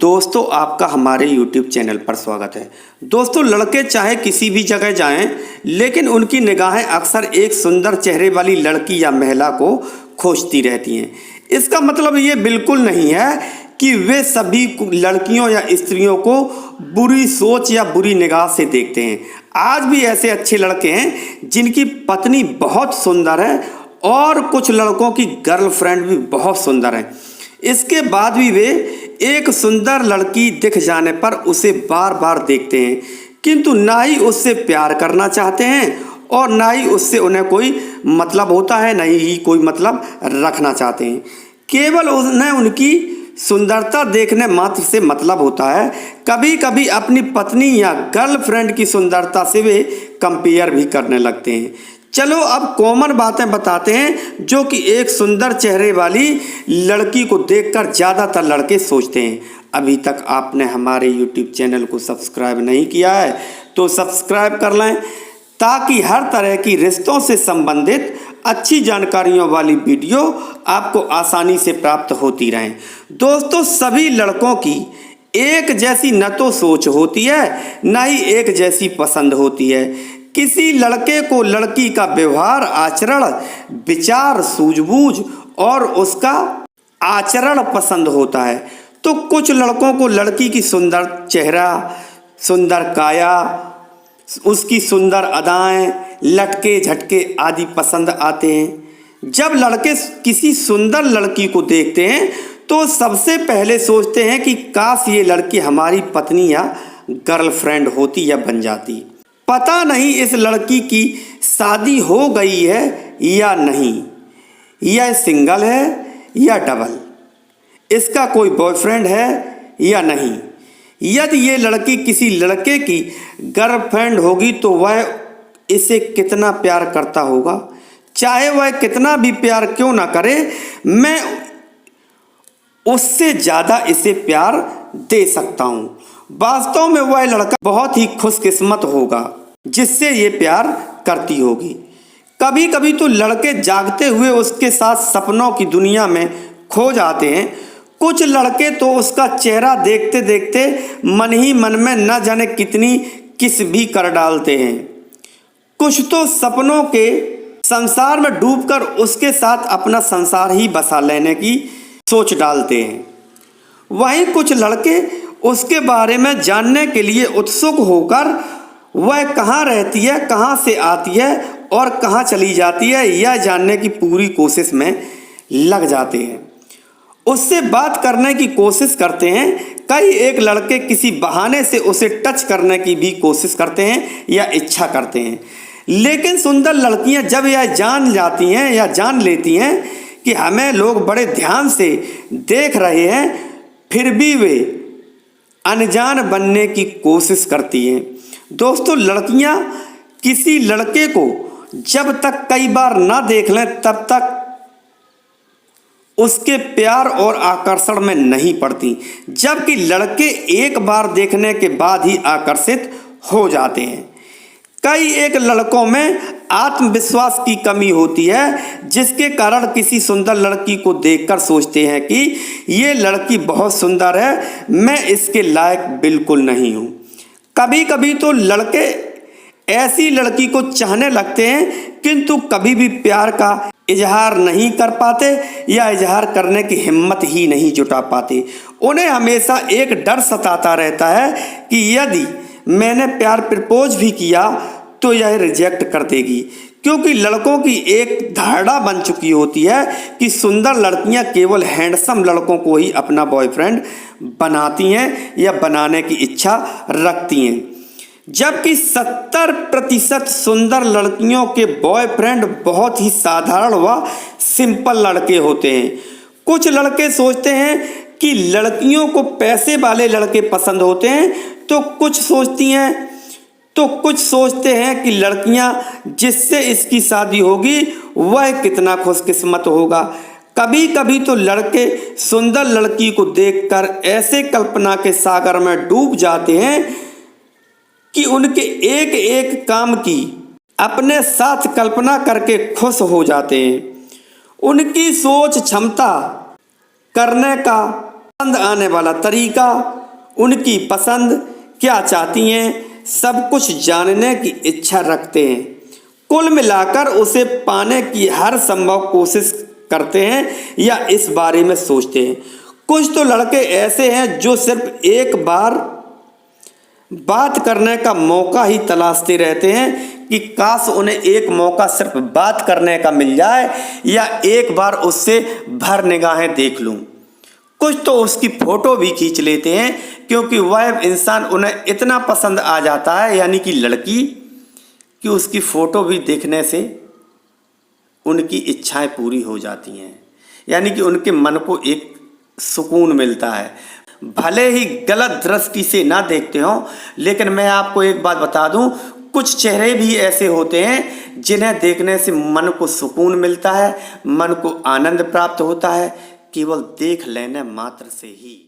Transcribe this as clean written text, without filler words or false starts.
दोस्तों आपका हमारे YouTube चैनल पर स्वागत है। दोस्तों लड़के चाहे किसी भी जगह जाएं, लेकिन उनकी निगाहें अक्सर एक सुंदर चेहरे वाली लड़की या महिला को खोजती रहती हैं। इसका मतलब ये बिल्कुल नहीं है कि वे सभी लड़कियों या स्त्रियों को बुरी सोच या बुरी निगाह से देखते हैं। आज भी ऐसे अच्छे लड़के हैं जिनकी पत्नी बहुत सुंदर है और कुछ लड़कों की गर्लफ्रेंड भी बहुत सुंदर है। इसके बाद भी वे एक सुंदर लड़की दिख जाने पर उसे बार बार देखते हैं, किंतु ना ही उससे प्यार करना चाहते हैं और ना ही उससे उन्हें कोई मतलब होता है, नहीं ही कोई मतलब रखना चाहते हैं। केवल उन्हें उनकी सुंदरता देखने मात्र से मतलब होता है। कभी कभी अपनी पत्नी या गर्लफ्रेंड की सुंदरता से वे कंपेयर भी करने लगते हैं। चलो अब कॉमन बातें बताते हैं जो कि एक सुंदर चेहरे वाली लड़की को देखकर ज़्यादातर लड़के सोचते हैं। अभी तक आपने हमारे YouTube चैनल को सब्सक्राइब नहीं किया है तो सब्सक्राइब कर लें, ताकि हर तरह की रिश्तों से संबंधित अच्छी जानकारियों वाली वीडियो आपको आसानी से प्राप्त होती रहें। दोस्तों सभी लड़कों की एक जैसी न तो सोच होती है, न ही एक जैसी पसंद होती है। किसी लड़के को लड़की का व्यवहार, आचरण, विचार, सूझबूझ और उसका आचरण पसंद होता है, तो कुछ लड़कों को लड़की की सुंदर चेहरा, सुंदर काया, उसकी सुंदर अदाएं, लटके झटके आदि पसंद आते हैं। जब लड़के किसी सुंदर लड़की को देखते हैं तो सबसे पहले सोचते हैं कि काश ये लड़की हमारी पत्नी या गर्लफ्रेंड होती या बन जाती। पता नहीं इस लड़की की शादी हो गई है या नहीं, यह सिंगल है या डबल, इसका कोई बॉयफ्रेंड है या नहीं। यदि ये लड़की किसी लड़के की गर्लफ्रेंड होगी तो वह इसे कितना प्यार करता होगा। चाहे वह कितना भी प्यार क्यों ना करे, मैं उससे ज़्यादा इसे प्यार दे सकता हूँ। वास्तव में वह लड़का बहुत ही खुशकिस्मत होगा जिससे ये प्यार करती होगी। कभी कभी तो लड़के जागते हुए उसके साथ सपनों की दुनिया में खो जाते हैं। कुछ लड़के तो उसका चेहरा देखते देखते मन ही मन में न जाने कितनी किस भी कर डालते हैं। कुछ तो सपनों के संसार में डूबकर उसके साथ अपना संसार ही बसा लेने की सोच डालते हैं। वहीं कुछ लड़के उसके बारे में जानने के लिए उत्सुक होकर वह कहाँ रहती है, कहाँ से आती है और कहाँ चली जाती है, यह जानने की पूरी कोशिश में लग जाते हैं। उससे बात करने की कोशिश करते हैं। कई एक लड़के किसी बहाने से उसे टच करने की भी कोशिश करते हैं या इच्छा करते हैं। लेकिन सुंदर लड़कियां जब यह जान जाती हैं या जान लेती हैं कि हमें लोग बड़े ध्यान से देख रहे हैं, फिर भी वे अनजान बनने की कोशिश करती हैं। दोस्तों लड़कियां किसी लड़के को जब तक कई बार ना देख लें तब तक उसके प्यार और आकर्षण में नहीं पड़ती, जबकि लड़के एक बार देखने के बाद ही आकर्षित हो जाते हैं। कई एक लड़कों में आत्मविश्वास की कमी होती है, जिसके कारण किसी सुंदर लड़की को देखकर सोचते हैं कि ये लड़की बहुत सुंदर है, मैं इसके लायक बिल्कुल नहीं हूँ। कभी कभी तो लड़के ऐसी लड़की को चाहने लगते हैं, किंतु कभी भी प्यार का इजहार नहीं कर पाते या इजहार करने की हिम्मत ही नहीं जुटा पाते। उन्हें हमेशा एक डर सताता रहता है कि यदि मैंने प्यार प्रपोज भी किया तो यह रिजेक्ट कर देगी, क्योंकि लड़कों की एक धारणा बन चुकी होती है कि सुंदर लड़कियां केवल हैंडसम लड़कों को ही अपना बॉयफ्रेंड बनाती हैं या बनाने की इच्छा रखती हैं, जबकि 70% सुंदर लड़कियों के बॉयफ्रेंड बहुत ही साधारण व सिंपल लड़के होते हैं। कुछ लड़के सोचते हैं कि लड़कियों को पैसे वाले लड़के पसंद होते हैं, तो कुछ सोचते हैं कि लड़कियां जिससे इसकी शादी होगी वह कितना खुशकिस्मत होगा। कभी कभी तो लड़के सुंदर लड़की को देखकर ऐसे कल्पना के सागर में डूब जाते हैं कि उनके एक एक काम की अपने साथ कल्पना करके खुश हो जाते हैं। उनकी सोच क्षमता करने का पसंद आने वाला तरीका, उनकी पसंद, क्या चाहती हैं, सब कुछ जानने की इच्छा रखते हैं। कुल मिलाकर उसे पाने की हर संभव कोशिश करते हैं या इस बारे में सोचते हैं। कुछ तो लड़के ऐसे हैं जो सिर्फ एक बार बात करने का मौका ही तलाशते रहते हैं कि काश उन्हें एक मौका सिर्फ बात करने का मिल जाए या एक बार उससे भर निगाहें देख लूं। कुछ तो उसकी फ़ोटो भी खींच लेते हैं क्योंकि वह इंसान उन्हें इतना पसंद आ जाता है, यानी कि लड़की, कि उसकी फ़ोटो भी देखने से उनकी इच्छाएं पूरी हो जाती हैं, यानी कि उनके मन को एक सुकून मिलता है। भले ही गलत दृष्टि से ना देखते हों, लेकिन मैं आपको एक बात बता दूं, कुछ चेहरे भी ऐसे होते हैं जिन्हें देखने से मन को सुकून मिलता है, मन को आनंद प्राप्त होता है, केवल देख लेने मात्र से ही।